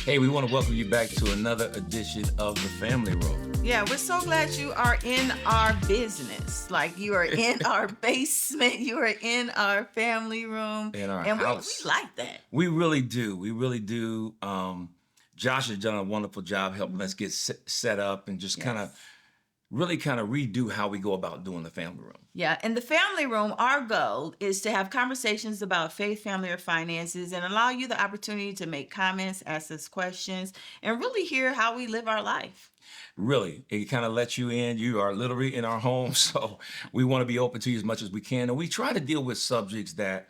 Hey, we want to welcome you back to another edition of the Family Room. Yeah, we're so glad you are in our business. Like you are in our basement, you are in our family room, In our and house. we like that. We really do. We really do. Josh has done a wonderful job helping us get set up and just kind of redo how we go about doing the family room. Yeah, in the family room, our goal is to have conversations about faith, family, or finances and allow you the opportunity to make comments, ask us questions, and really hear how we live our life. Really, it kind of lets you in. You are literally in our home, so we want to be open to you as much as we can. And we try to deal with subjects that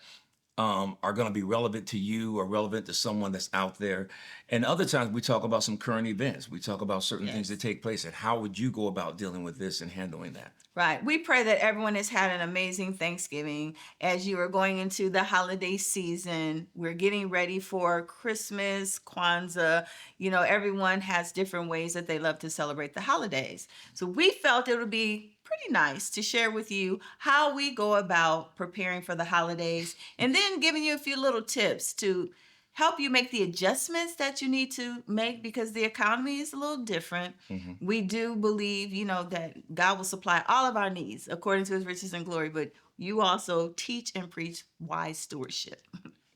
are going to be relevant to you or relevant to someone that's out there. And other times we talk about some current events. We talk about certain things that take place and how would you go about dealing with this and handling that. Right. We pray that everyone has had an amazing Thanksgiving as you are going into the holiday season. We're getting ready for Christmas, Kwanzaa. You know, everyone has different ways that they love to celebrate the holidays. So we felt it would be pretty nice to share with you how we go about preparing for the holidays and then giving you a few little tips to help you make the adjustments that you need to make because the economy is a little different. Mm-hmm. We do believe, that God will supply all of our needs according to his riches and glory, but you also teach and preach wise stewardship.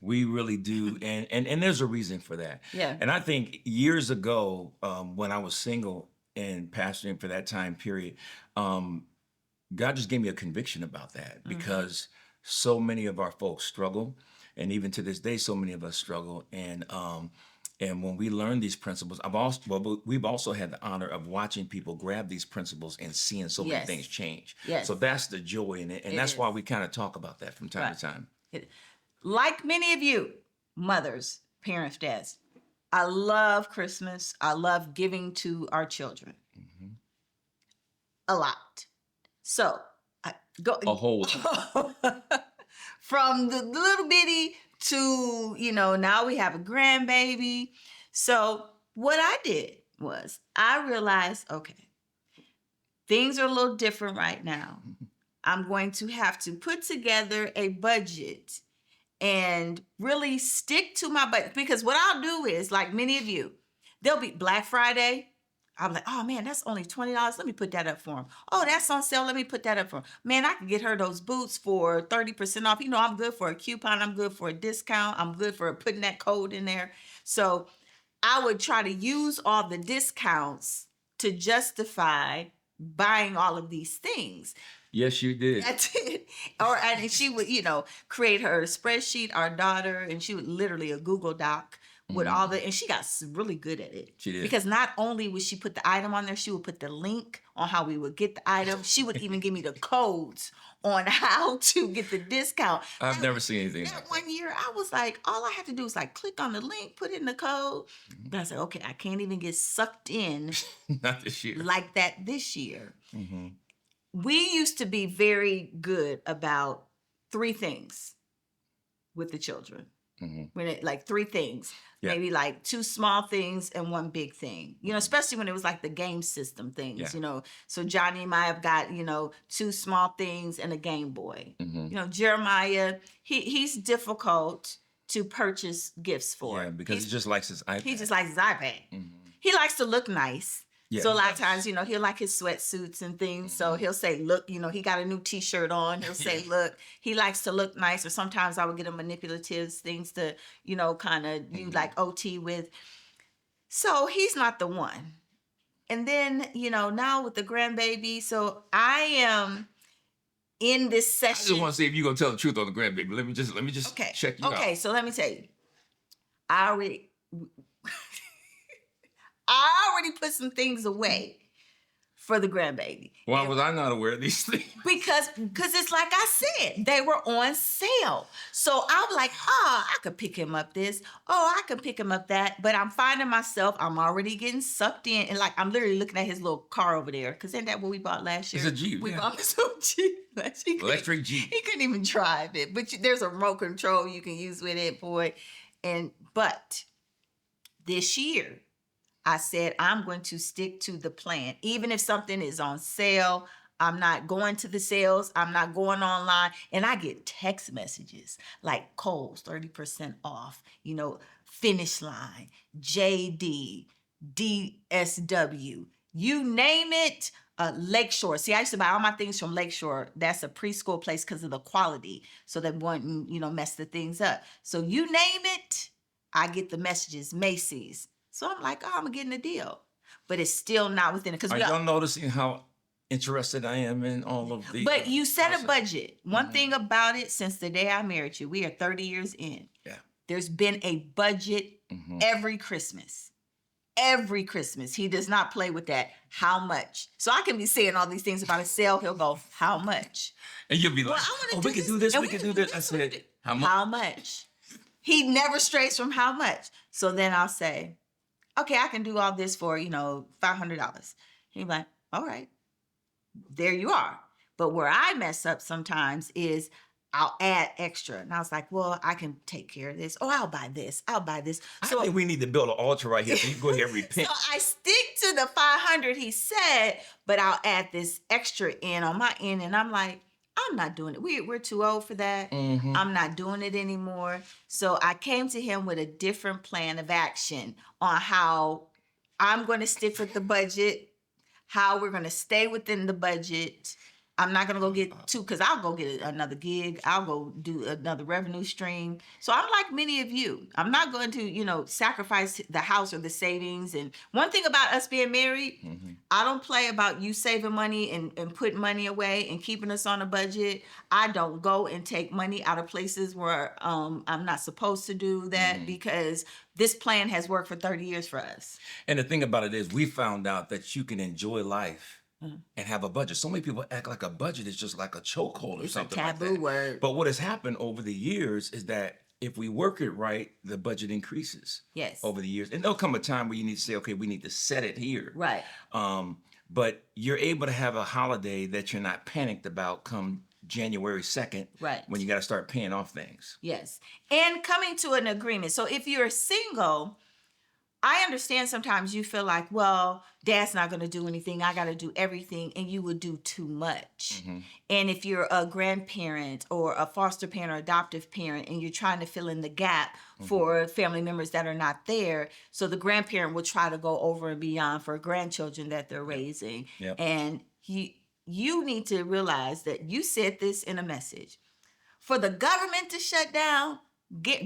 We really do. And there's a reason for that. Yeah. And I think years ago, when I was single and pastoring for that time period, God just gave me a conviction about that because so many of our folks struggle. And even to this day, so many of us struggle. And when we learn these principles, we've also had the honor of watching people grab these principles and seeing so many things change. Yes. So that's the joy in it. And that's why we kind of talk about that from time to time. Like many of you, mothers, parents, dads, I love Christmas. I love giving to our children. Mm-hmm. A lot. So I go a whole from the little bitty to, now we have a grandbaby. So what I did was I realized, okay, things are a little different right now. I'm going to have to put together a budget and really stick to my budget because what I'll do is, like many of you, there'll be Black Friday. I'm like, oh man, that's only $20. Let me put that up for him. Oh, that's on sale. Let me put that up for him. Man, I can get her those boots for 30% off. I'm good for a coupon. I'm good for a discount. I'm good for putting that code in there. So I would try to use all the discounts to justify buying all of these things. Yes, you did. That's it. And she would, create her spreadsheet, our daughter, and she would literally a Google Doc with all and she got really good at it. She did. Because not only would she put the item on there, she would put the link on how we would get the item. She would even give me the codes on how to get the discount. I've never seen anything that like that. One year, I was like, all I have to do is click on the link, put in the code. Mm-hmm. But I said, okay, I can't even get sucked in not this year like that this year. Mm-hmm. We used to be very good about 3 things with the children. Mm-hmm. When it 3 things, maybe 2 small things and 1 big thing, especially when it was the game system things, so Johnny and I have got, 2 small things and a Game Boy. Mm-hmm. Jeremiah, he's difficult to purchase gifts for. Yeah, because he just likes his iPad. He just likes his iPad. Mm-hmm. He likes to look nice. Yeah. So a lot of times, he'll like his sweatsuits and things. Mm-hmm. So he'll say, look, he got a new t-shirt on. He'll say, look, he likes to look nice. Or sometimes I would get him manipulative things to, kind of you OT with. So he's not the one. And then, now with the grandbaby, so I am in this session. I just want to see if you're going to tell the truth on the grandbaby. Let me just check you out. Okay, so let me tell you. I already put some things away for the grandbaby. Why was I not aware of these things? Because it's like I said, they were on sale. So I'm like, I could pick him up this. Oh, I could pick him up that. But I'm finding myself, I'm already getting sucked in. And I'm literally looking at his little car over there. Because isn't that what we bought last year? It's a Jeep. We bought this little Jeep last year. Electric Jeep. He couldn't even drive it. But there's a remote control you can use with it, boy. But this year, I said, I'm going to stick to the plan. Even if something is on sale, I'm not going to the sales. I'm not going online. And I get text messages like Kohl's 30% off, Finish Line, JD, DSW, you name it. Lakeshore. See, I used to buy all my things from Lakeshore. That's a preschool place because of the quality. So they wouldn't, mess the things up. So you name it, I get the messages. Macy's. So I'm like, oh, I'm getting a deal. But it's still not within it. Are y'all noticing how interested I am in all of the But you set process? a budget. One thing about it, since the day I married you, we are 30 years in. Yeah. There's been a budget every Christmas. Every Christmas. He does not play with that. How much? So I can be saying all these things about a sale. He'll go, how much? And you'll be like, we can do this, and we can do this. I said, how much? How much? He never strays from how much. So then I'll say, okay, I can do all this for, $500. He'll be like, all right, there you are. But where I mess up sometimes is I'll add extra. And I was like, well, I can take care of this. Oh, I'll buy this. I'll buy this. So I think we need to build an altar right here so you can go ahead and repent. So I stick to the 500 he said, but I'll add this extra in on my end. And I'm like, I'm not doing it. We're too old for that. I'm not doing it anymore. So I came to him with a different plan of action on how I'm going to stick with the budget, how we're going to stay within the budget. I'm not going to go get because I'll go get another gig. I'll go do another revenue stream. So I'm like many of you. I'm not going to, sacrifice the house or the savings. And one thing about us being married, I don't play about you saving money and putting money away and keeping us on a budget. I don't go and take money out of places where I'm not supposed to do that because this plan has worked for 30 years for us. And the thing about it is we found out that you can enjoy life and have a budget. So many people act like a budget is just like a chokehold or something like that. Taboo word. But what has happened over the years is that if we work it right, the budget increases. Yes. Over the years. And there'll come a time where you need to say, okay, we need to set it here. Right. But you're able to have a holiday that you're not panicked about come January 2nd. Right. When you got to start paying off things. Yes. And coming to an agreement. So if you're single, I understand sometimes you feel like, well, dad's not going to do anything. I got to do everything. And you would do too much. And if you're a grandparent or a foster parent or adoptive parent and you're trying to fill in the gap for family members that are not there, so the grandparent will try to go over and beyond for grandchildren that they're raising. Yep. And you need to realize that you said this in a message. For the government to shut down,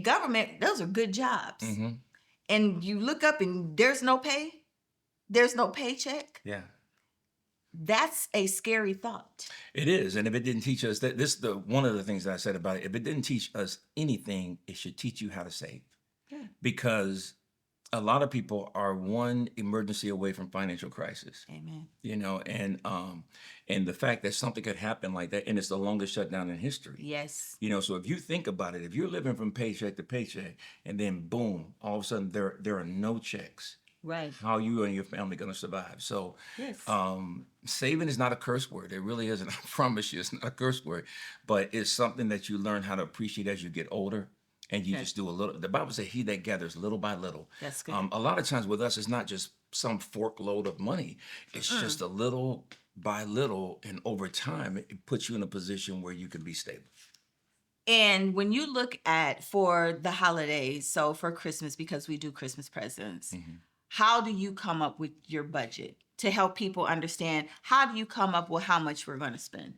government, those are good jobs. And you look up and there's no pay, there's no paycheck. Yeah. That's a scary thought. It is. And if it didn't teach us that, one of the things that I said about it, if it didn't teach us anything, it should teach you how to save. Yeah. Because a lot of people are one emergency away from financial crisis. Amen. And the fact that something could happen like that, and it's the longest shutdown in history. Yes. So if you think about it, if you're living from paycheck to paycheck, and then boom, all of a sudden there are no checks. Right. How are you and your family going to survive? So, yes. Saving is not a curse word. It really isn't. I promise you, it's not a curse word. But it's something that you learn how to appreciate as you get older. And you just do a little. The Bible says, he that gathers little by little. That's good. A lot of times with us, it's not just some fork load of money. It's just a little by little. And over time, it puts you in a position where you can be stable. And when you look at for the holidays, so for Christmas, because we do Christmas presents, how do you come up with your budget to help people understand? How do you come up with how much we're going to spend?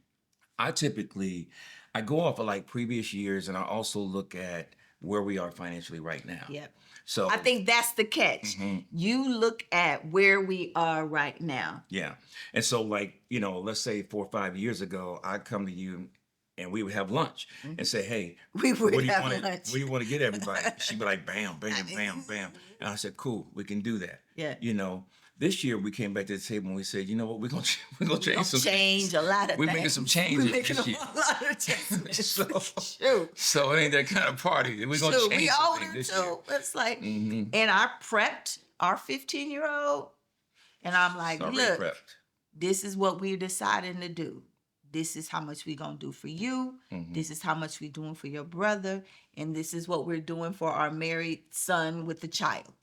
I go off of like previous years, and I also look at where we are financially right now. Yep. So I think that's the catch. You look at where we are right now. Yeah. And so let's say 4 or 5 years ago, I'd come to you and we would have lunch and say, hey, what do you want to get everybody? She'd be like, bam, bam, bam, bam. And I said, cool, we can do that. Yeah. This year we came back to the table and we said, you know what, we're gonna change a lot of things. We're making some changes. We're making a lot of changes. So it ain't that kind of party. We're gonna change something this year. It's like, and I prepped our 15-year-old, and I'm like, look, this is what we're deciding to do. This is how much we're going to do for you. This is how much we're doing for your brother. And this is what we're doing for our married son with the child.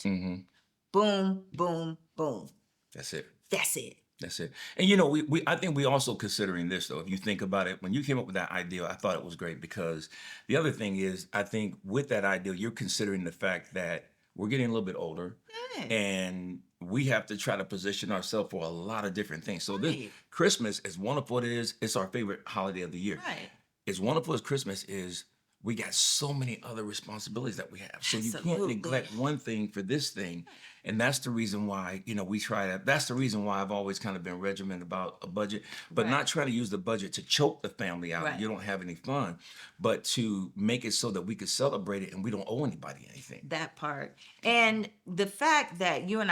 Boom, boom, boom. That's it. That's it. That's it. And you know, we I think we also considering this though. If you think about it, when you came up with that idea, I thought it was great because the other thing is, I think with that idea, you're considering the fact that we're getting a little bit older, Yeah. and we have to try to position ourselves for a lot of different things. So this Right. Christmas, as wonderful it is, it's our favorite holiday of the year. Right. As wonderful as Christmas is, we got so many other responsibilities that we have. So you can't Absolutely. neglect one thing for this thing. And that's the reason why, you know, we try that. That's the reason why I've always kind of been regimented about a budget, but Right. not try to use the budget to choke the family out and Right. you don't have any fun, but to make it so that we could celebrate it and we don't owe anybody anything. That part. And the fact that you and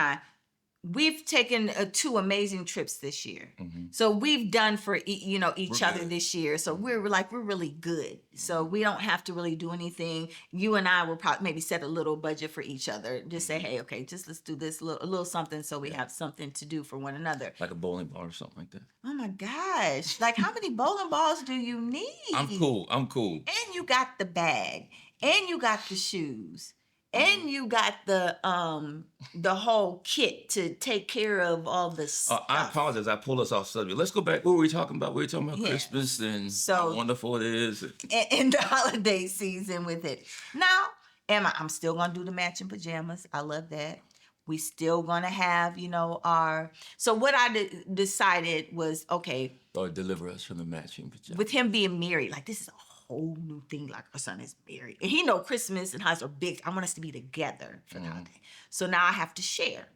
we've taken two amazing trips this year. So we've done for each We're other good. this year. So we're really good. So we don't have to really do anything. You and I will probably maybe set a little budget for each other. Just say, hey, okay, just let's do this a little something so we have something to do for one another. Like a bowling ball or something like that. Oh my gosh. Like how many bowling balls do you need? I'm cool. I'm cool. And you got the bag. And you got the shoes. And you got the whole kit to take care of all the stuff. I apologize. I pulled us off subject. Let's go back. What were we talking about? We were talking about Yeah. Christmas and So- how wonderful it is. In the holiday season with it. Now, I'm still gonna do the matching pajamas. I love that. We still gonna have, our. So what I decided was, okay, Or deliver us from the matching pajamas. with him being married, like this is a whole new thing. Like our son is married, and he know Christmas and holidays are big. I want us to be together for the holiday. So now I have to share.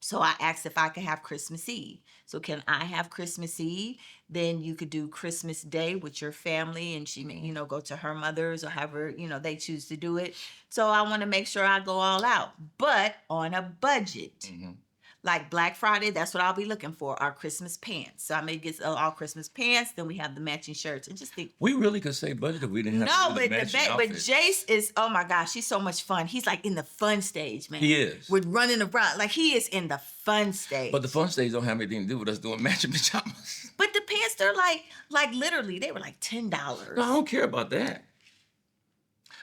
So I asked if I could have Christmas Eve. So can I have Christmas Eve? Then you could do Christmas Day with your family, and she may, go to her mother's or however, they choose to do it. So I want to make sure I go all out, but on a budget. Like Black Friday, that's what I'll be looking for, our Christmas pants. So I may get all Christmas pants, then we have the matching shirts. And just think, We really could say budget if we didn't have no, to do but the matching but outfits. Jace is, oh my gosh, he's so much fun. He's like in the fun stage, man. He is. We're running around. Like he is in the fun stage. But the fun stage don't have anything to do with us doing matching pajamas. But the pants, they're like literally, they were like $10. No, I don't care about that.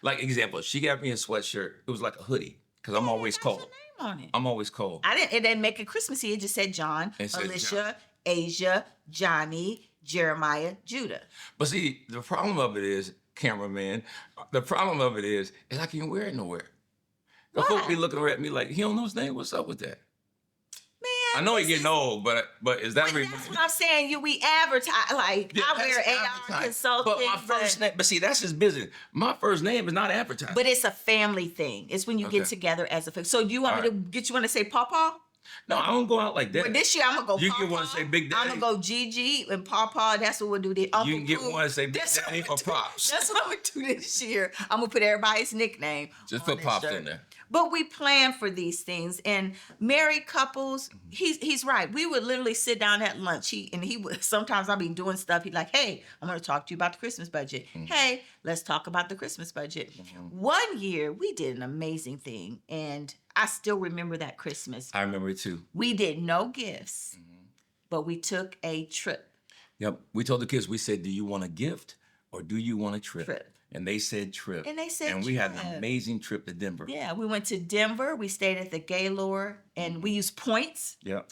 Like example, she got me a sweatshirt. It was like a hoodie because I'm always It has your cold. name on it. I'm always cold. It didn't make it Christmassy. It just said John, It said Alicia, Asia, Johnny, Jeremiah, Judah. But see, the problem of it is, cameraman, the problem of it is I can't wear it nowhere. The folk be looking at me like, he don't know his name. What's up with that? Man, I know he getting old, but is that but that's what I'm saying. We advertise like Yeah, I that's wear AR advertising. consulting, But my first name, but see, that's his business. My first name is not advertising. but it's a family thing. It's when you get Okay. together as a family. So you want All me to get you want to say Pawpaw? No, I don't go out like that. But this year I'm gonna go. You Pawpaw. can want to say Big I'm Daddy. gonna go Gigi and Pawpaw. That's what we'll do. This. You can get one and say Big That's what Daddy I'm or gonna do. Pops. That's what I'm gonna do this year. I'm gonna put everybody's nickname. Just on put this Pops shirt. in there. But we plan for these things, and married couples, he's right. We would literally sit down at lunch. He would sometimes I'll be doing stuff. He'd like, hey, I'm going to talk to you about the Christmas budget. Hey, let's talk about the Christmas budget. One year we did an amazing thing, and I still remember that Christmas. I remember it too. We did no gifts, but we took a trip. Yep. We told the kids, we said, do you want a gift or do you want a trip? Trip. And they said trip. And they said And we had trip. an amazing trip to Denver. Yeah, we went to Denver. We stayed at the Gaylord, and we used points Yep.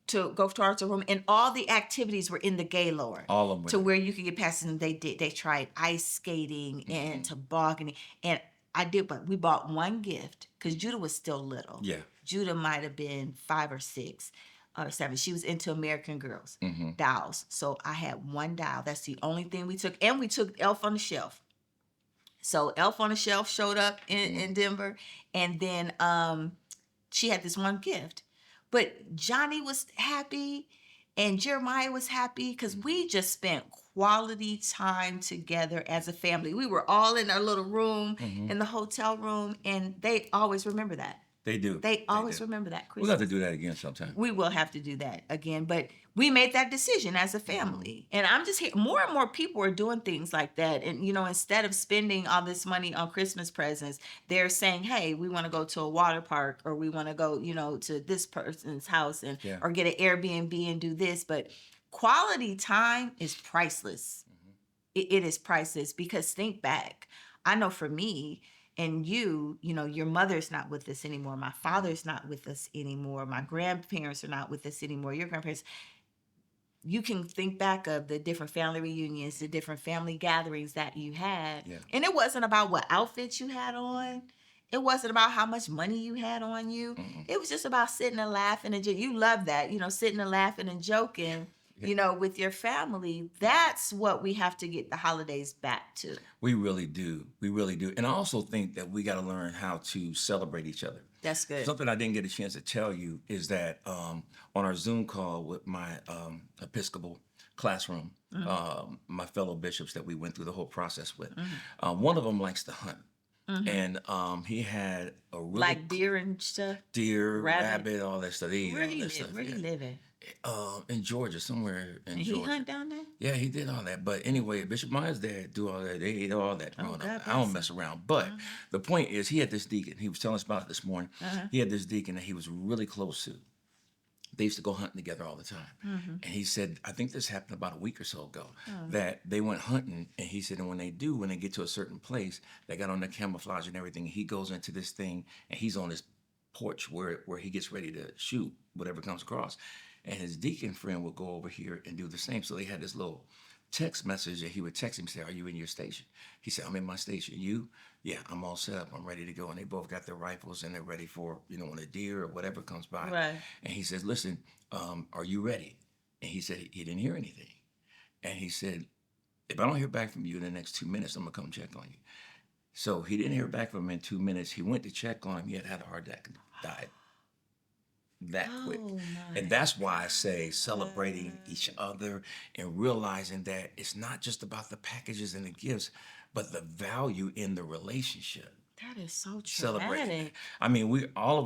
to go towards the room, and all the activities were in the Gaylord. All of them. To where you could get past, and they tried ice skating and tobogganing, and but we bought one gift because Judah was still little. Yeah. Judah might have been 5 or 6 or 7. She was into American Girls Mm-hmm. dolls, so I had one doll. That's the only thing we took, and we took Elf on the Shelf. So Elf on the Shelf showed up in Denver, and then she had this one gift. But Johnny was happy and Jeremiah was happy because we just spent quality time together as a family. We were all in our little room in the hotel room, and they always remember that. They do. They always do. remember that We'll Christmas. have to do that again sometime. We will have to do that again, but we made that decision as a family. And I'm just here, more and more people are doing things like that. And, instead of spending all this money on Christmas presents, they're saying, hey, we want to go to a water park, or we want to go, to this person's house and Yeah. or get an Airbnb and do this. But quality time is priceless. It is priceless because think back. I know for me, and your mother's not with us anymore. My father's not with us anymore. My grandparents are not with us anymore. Your grandparents, you can think back of the different family reunions, the different family gatherings that you had. Yeah. And it wasn't about what outfits you had on. It wasn't about how much money you had on you. Mm-mm. It was just about sitting and laughing and you love that, sitting and laughing and joking, with your family. That's what we have to get the holidays back to. We really do. We really do. And I also think that we got to learn how to celebrate each other. That's good. Something I didn't get a chance to tell you is that on our Zoom call with my Episcopal classroom, my fellow bishops that we went through the whole process with, one of them likes to hunt. And he had a really like deer and stuff. deer, rabbit, all that stuff. They eat Where all do you that live? stuff. Where do Yeah. you live at? In Georgia, somewhere in And he Georgia. hunt down there? Yeah, he did all that. But anyway, Bishop Myers there do all that. They ate all that growing God up. I don't bless mess around. But the point is, he had this deacon. He was telling us about it this morning. He had this deacon that he was really close to. They used to go hunting together all the time. And he said, I think this happened about a week or so ago, that they went hunting. And he said, and when they get to a certain place, they got on their camouflage and everything. He goes into this thing, and he's on this porch where he gets ready to shoot whatever comes across. And his deacon friend would go over here and do the same. So they had this little text message that he would text him, say, are you in your station? He said, I'm in my station. You? Yeah, I'm all set up. I'm ready to go. And they both got their rifles and they're ready for, when a deer or whatever comes by. Right. And he says, listen, are you ready? And he said he didn't hear anything. And he said, if I don't hear back from you in the next 2 minutes, I'm going to come check on you. So he didn't hear back from him in 2 minutes. He went to check on him. He had a heart attack and died. That quick. And that's why I say celebrating each other and realizing that it's not just about the packages and the gifts, but the value in the relationship. That is so Celebrating. traumatic. I mean, all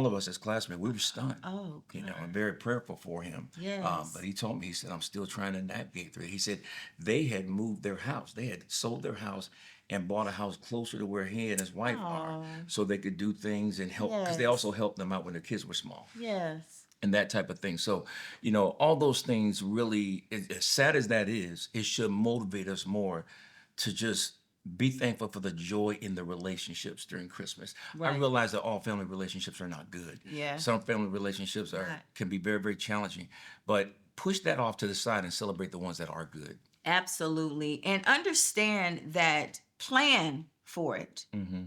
of us as classmates, we were stunned. Oh, God. I'm very prayerful for him. Yes. But he told me, he said, I'm still trying to navigate through it. He said they had moved their house. They had sold their house and bought a house closer to where he and his wife are, so they could do things and help, because they also helped them out when their kids were small. Yes. And that type of thing. So, all those things really, as sad as that is, it should motivate us more to just be thankful for the joy in the relationships during Christmas. Right. I realize that all family relationships are not good. Yeah. Some family relationships can be very, very challenging. But push that off to the side and celebrate the ones that are good. Absolutely. And understand that plan for it.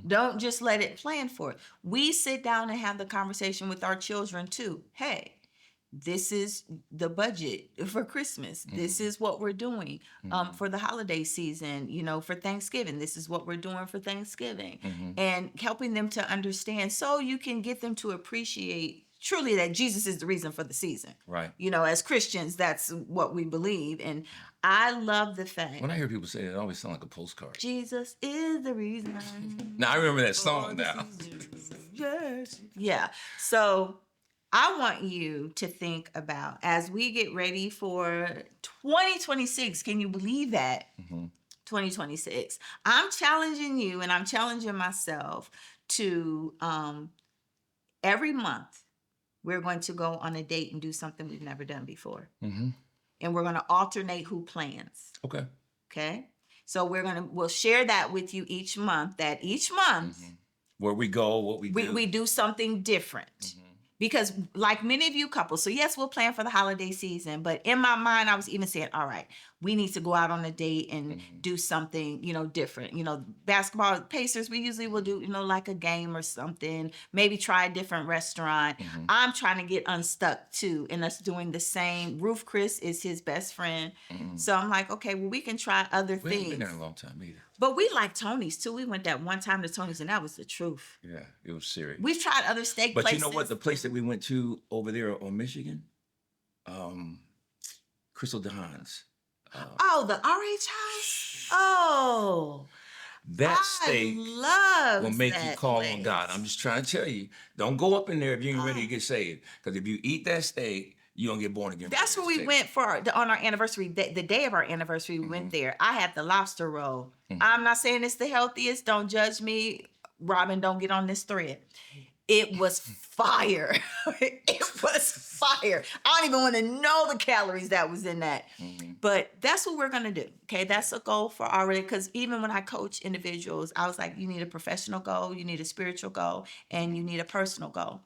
Don't just let it plan for it. We sit down and have the conversation with our children too. Hey, this is the budget for Christmas. This is what we're doing for the holiday season, for Thanksgiving. This is what we're doing for Thanksgiving. And helping them to understand so you can get them to appreciate truly that Jesus is the reason for the season. Right. As Christians, that's what we believe. And I love the fact When I hear people say it, it always sounds like a postcard. Jesus is the reason. Now, I remember that song now. Yes. Yeah. So I want you to think about, as we get ready for 2026, can you believe that? 2026. I'm challenging you and I'm challenging myself to every month, we're going to go on a date and do something we've never done before. And we're going to alternate who plans. Okay. Okay. So we'll share that with you each month, that each month Where we go, what we do. we do something different. Because like many of you couples, so yes, we'll plan for the holiday season, but in my mind, I was even saying, all right, we need to go out on a date and do something, different. Basketball Pacers, we usually will do, like a game or something, maybe try a different restaurant. I'm trying to get unstuck too, and us doing the same. Roof Chris is his best friend. So I'm like, okay, well, we can try other We things. haven't been there in a long time either. But we like Tony's too. We went that one time to Tony's, and that was the truth. Yeah, it was serious. We've tried other steak But places. you know what? The place that we went to over there on Michigan, Crystal DeHaan's. The RH House? Oh. That steak love will make that you call place. on God. I'm just trying to tell you, don't go up in there if you ain't ready to get saved. Because if you eat that steak, you're going to get born again. That's where we went on our anniversary. The day of our anniversary, we went there. I had the lobster roll. I'm not saying it's the healthiest. Don't judge me. Robin, don't get on this thread. It was fire. It was fire. I don't even want to know the calories that was in that. But that's what we're going to do. Okay. That's a goal for already. Because even when I coach individuals, I was like, you need a professional goal, you need a spiritual goal, and you need a personal goal.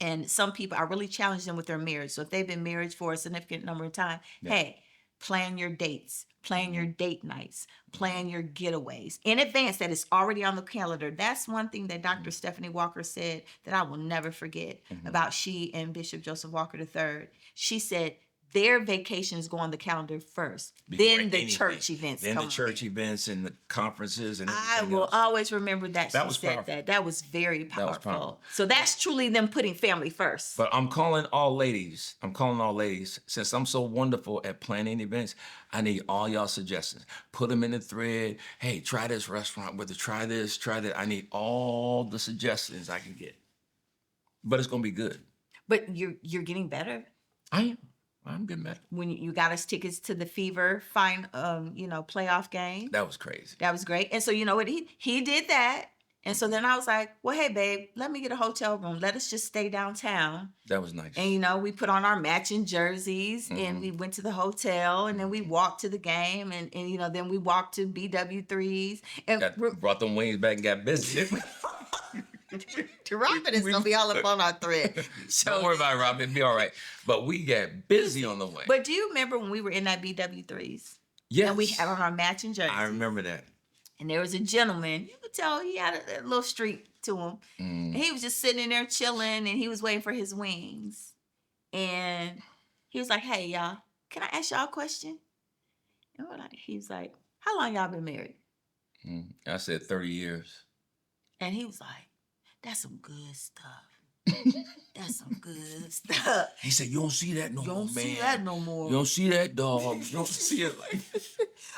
And some people, I really challenge them with their marriage. So if they've been married for a significant number of time, hey, plan your dates, plan your date nights, plan your getaways in advance that is already on the calendar. That's one thing that Dr. Stephanie Walker said that I will never forget about she and Bishop Joseph Walker III. She said, their vacations go on the calendar first. Then the church events Then come the church in. events and the conferences and I everything will else. always remember that she was said powerful. that. That was very That was powerful. powerful. So that's truly them putting family first. But I'm calling all ladies. Since I'm so wonderful at planning events, I need all y'all suggestions. Put them in the thread. Hey, try this restaurant. Whether try this, try that. I need all the suggestions I can get. But it's gonna be good. But you're getting better. I am. I'm getting better. When you got us tickets to the Fever playoff game. That was crazy. That was great. And so you know what, he did that. And so then I was like, well, hey babe, let me get a hotel room. Let us just stay downtown. That was nice. And we put on our matching jerseys and we went to the hotel and then we walked to the game and then we walked to BW3s and brought them wings back and got busy. Robin is gonna be all up on our thread. So don't worry about it, Robin. It'll be all right. But we got busy on the way. But do you remember when we were in that BW3s? Yes. And we had on our matching jerseys. I remember that. And there was a gentleman, you could tell he had a little streak to him. And he was just sitting in there chilling and he was waiting for his wings. And he was like, hey, y'all, can I ask y'all a question? And he was like, how long y'all been married? I said 30 years. And he was like, that's some good stuff. That's some good stuff. He said, you don't see that no more, man. You don't see that no more. You don't see that, dog. You don't see it like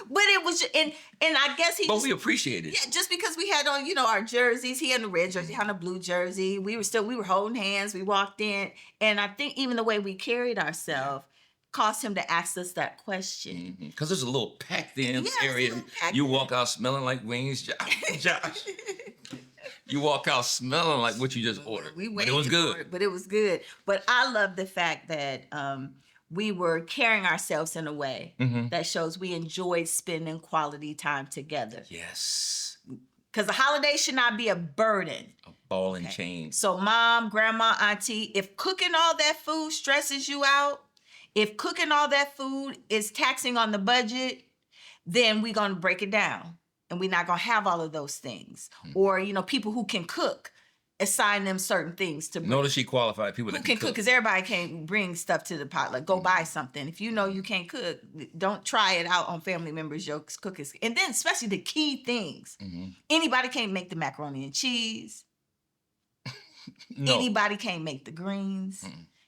But it was, and I guess he. But we appreciate it. Yeah, just because we had on, our jerseys. He had the red jersey, had a blue jersey. We were holding hands. We walked in, and I think even the way we carried ourselves caused him to ask us that question. Because there's a little packed in area. You walk out smelling like wings, Josh. You walk out smelling like what you just ordered. But it was good. But it was good. But I love the fact that we were carrying ourselves in a way that shows we enjoyed spending quality time together. Yes. Because the holiday should not be a burden. A ball and chain. So mom, grandma, auntie, if cooking all that food stresses you out, if cooking all that food is taxing on the budget, then we're going to break it down. And we're not going to have all of those things. Or, people who can cook, assign them certain things to bring. Notice she qualified people who that can cook. Because everybody can't bring stuff to the pot. Like, go buy something. If you know you can't cook, don't try it out on family members' your cooking. And then especially the key things. Anybody can't make the macaroni and cheese. No. Anybody can't make the greens.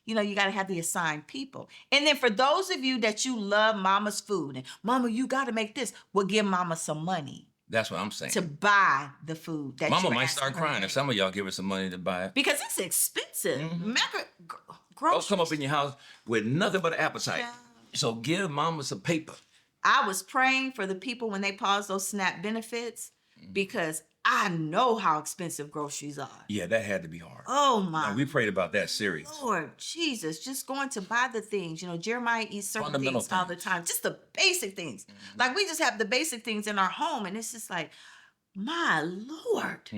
You got to have the assigned people. And then for those of you that you love mama's food and mama, you got to make this, well, give mama some money. That's what I'm saying. To buy the food that mama might start crying if some of y'all give her some money to buy it. Because it's expensive. Groceries. Come up in your house with nothing but an appetite. Yeah. So give mama some paper. I was praying for the people when they paused those SNAP benefits because I know how expensive groceries are. Yeah, that had to be hard. Oh my! And we prayed about that serious. Lord Jesus, just going to buy the things. Jeremiah eats certain things all the time. Just the basic things. Like we just have the basic things in our home, and it's just like, my Lord,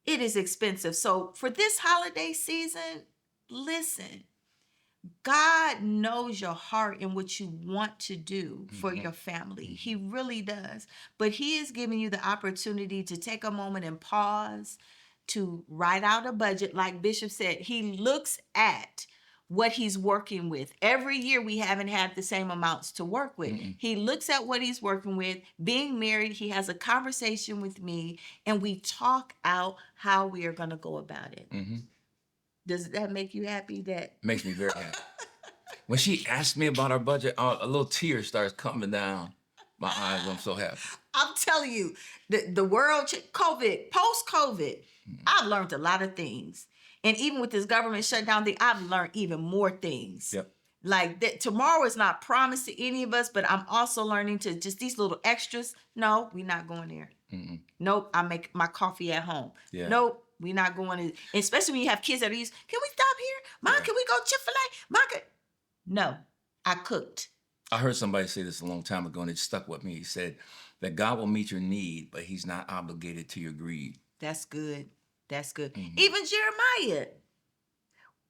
it is expensive. So for this holiday season, listen. God knows your heart and what you want to do for your family. He really does. But he is giving you the opportunity to take a moment and pause, to write out a budget. Like Bishop said, he looks at what he's working with. Every year we haven't had the same amounts to work with. He looks at what he's working with. Being married, he has a conversation with me and we talk out how we are going to go about it. Does that make you happy? That makes me very happy. When she asked me about our budget, a little tear starts coming down my eyes. I'm so happy. I'm telling you, the world, COVID, post-COVID, I've learned a lot of things. And even with this government shutdown thing, I've learned even more things. Yep. Like that tomorrow is not promised to any of us, but I'm also learning to just these little extras. No, we're not going there. Nope, I make my coffee at home. Yeah. Nope. We're not going to, especially when you have kids that are used, can we stop here? Mom, can we go Chick-fil-A? Mom, no, I cooked. I heard somebody say this a long time ago, and it stuck with me. He said that God will meet your need, but He's not obligated to your greed. That's good. That's good. Mhm. Even Jeremiah,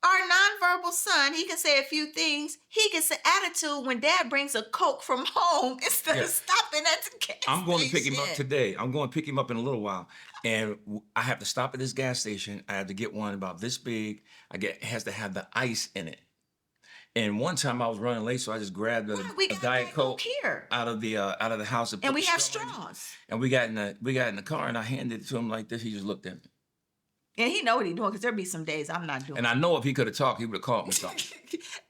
our nonverbal son, he can say a few things. He gets an attitude when dad brings a Coke from home instead Yeah. of stopping at the gas I'm going to pick him up station. today. I'm going to pick him up in a little while, and I have to stop at this gas station. I have to get one about this big. It has to have the ice in it. And one time I was running late, so I just grabbed Why? We a got Diet that Coke Coke here. out of the house and And put we the have straw in it. straws. And we got in the car, and I handed it to him like this. He just looked at me. And he know what he doing because there'll be some days I'm not doing And I know if he could have talked, he would have called me something.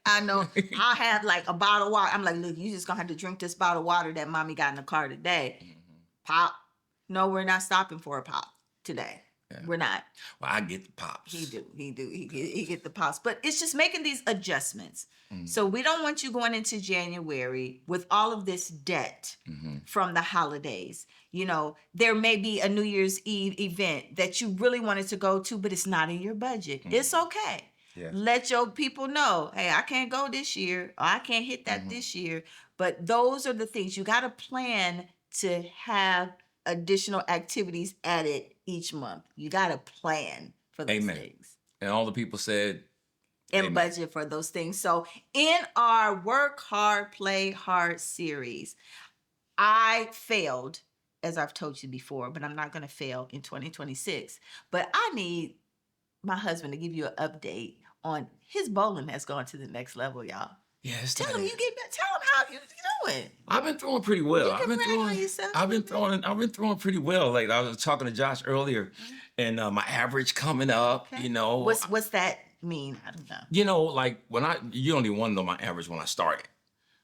I know. I'll have like a bottle of water. I'm like, look, you just gonna have to drink this bottle of water that mommy got in the car today. Pop. No, we're not stopping for a pop today. Yeah. We're not. Well, I get the pops. He do. He get the pops. But it's just making these adjustments. So we don't want you going into January with all of this debt from the holidays. You know, there may be a New Year's Eve event that you really wanted to go to, but it's not in your budget. It's okay. Yeah. Let your people know, hey, I can't go this year, or I can't hit that this year. But those are the things you got to plan to have additional activities added each month. You got to plan for those Amen. things And all the people said, and amen. budget for those things. So in our Work Hard, Play Hard series, I failed, as I've told you before, but I'm not going to fail in 2026. But I need my husband to give you an update on his bowling has gone to the next level, y'all. Yeah, it's Tell time. him you get back. Tell him how you doing. I've been throwing pretty well. You can brag on yourself. I've been throwing pretty well. Like I was talking to Josh earlier, and my average coming up. Okay. You know, What's that mean? I don't know. you know, like you don't even want to know my average when I started.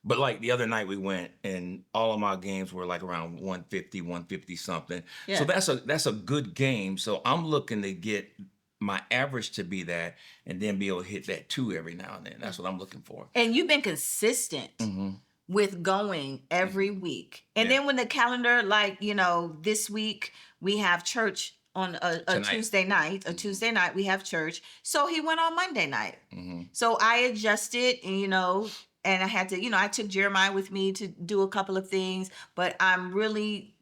But like the other night we went and all of my games were like around 150 something. Yeah. So that's a good game. So I'm looking to get my average to be that and then be able to hit that 2 every now and then. That's what I'm looking for. And you've been consistent with going every week. And Yeah. then when the calendar, like, you know, this week we have church on a Tonight. Tuesday night. A Tuesday night we have church. So he went on Monday night. Mm-hmm. So I adjusted, and, you know, and I had to, you know, I took Jeremiah with me to do a couple of things, but I'm really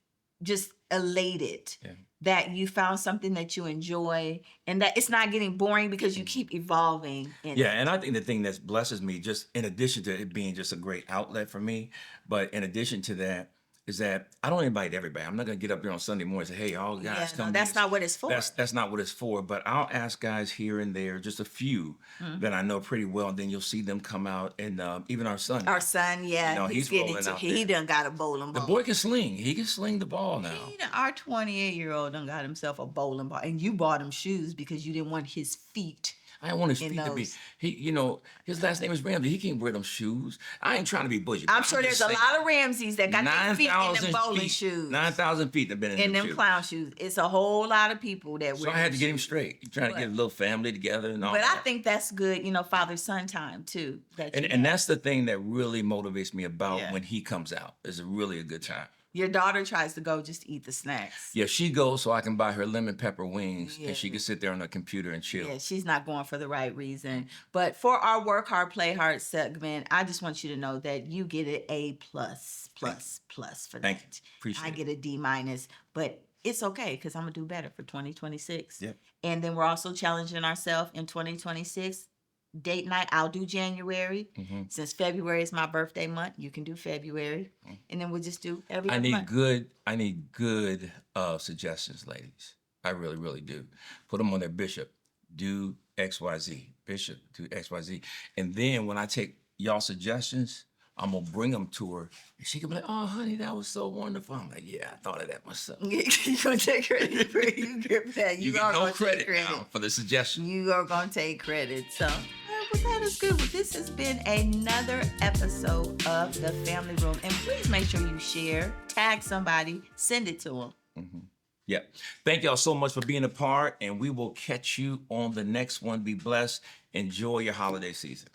just elated that you found something that you enjoy and that it's not getting boring because you keep evolving. Yeah, and I think the thing that blesses me, just in addition to it being just a great outlet for me, but in addition to that, is that I don't invite everybody. I'm not gonna get up there on Sunday morning and say, "Hey, all guys, come." That's not what it's for. That's not what it's for. But I'll ask guys here and there, just a few that I know pretty well. And then you'll see them come out, and even our son. Our son, yeah, You know, he's getting rolling out he there. done got a bowling The ball. boy can sling. He can sling the ball now. Our 28-year-old done got himself a bowling ball, and you bought him shoes because you didn't want his feet. I don't want his in feet to be. those. You know, his last name is Ramsey. He can't wear them shoes. I ain't trying to be bougie. I'm sure there's a lot of Ramseys that got their feet in 9,000 them bowling feet. shoes. 9,000 feet have been in In them them shoes. clown shoes. It's a whole lot of people that So wear I had to them get him shoes. straight. You're trying to get a little family together and all But that. I think that's good, you know, father-son time too. And that's the thing that really motivates me about Yeah. when he comes out. It's really a good time. Your daughter tries to go just eat the snacks. Yeah, she goes so I can buy her lemon pepper wings Yeah. and she can sit there on her computer and chill. Yeah, she's not going for the right reason. But for our Work Hard, Play Hard segment, I just want you to know that you get an A plus for Thank you. that. Appreciate I it. get a D minus, but it's okay because I'm gonna do better for 2026. Yep. And then we're also challenging ourselves in 2026. Date night, I'll do January. Since February is my birthday month, you can do February, and then we'll just do every I other need month. good suggestions, ladies. I really, really do. Put them on their bishop. Do XYZ. Bishop, do XYZ. And then when I take y'all suggestions, I'm gonna bring them to her, and she can be like, "Oh, honey, that was so wonderful." I'm like, "Yeah, I thought of that myself." You're gonna take credit for it. You get that. You are get no gonna take credit now for the suggestion. You are gonna take credit. So, well, that is good. Well, this has been another episode of The Family Room. And please make sure you share, tag somebody, send it to them. Yeah. Thank y'all so much for being a part, and we will catch you on the next one. Be blessed. Enjoy your holiday season.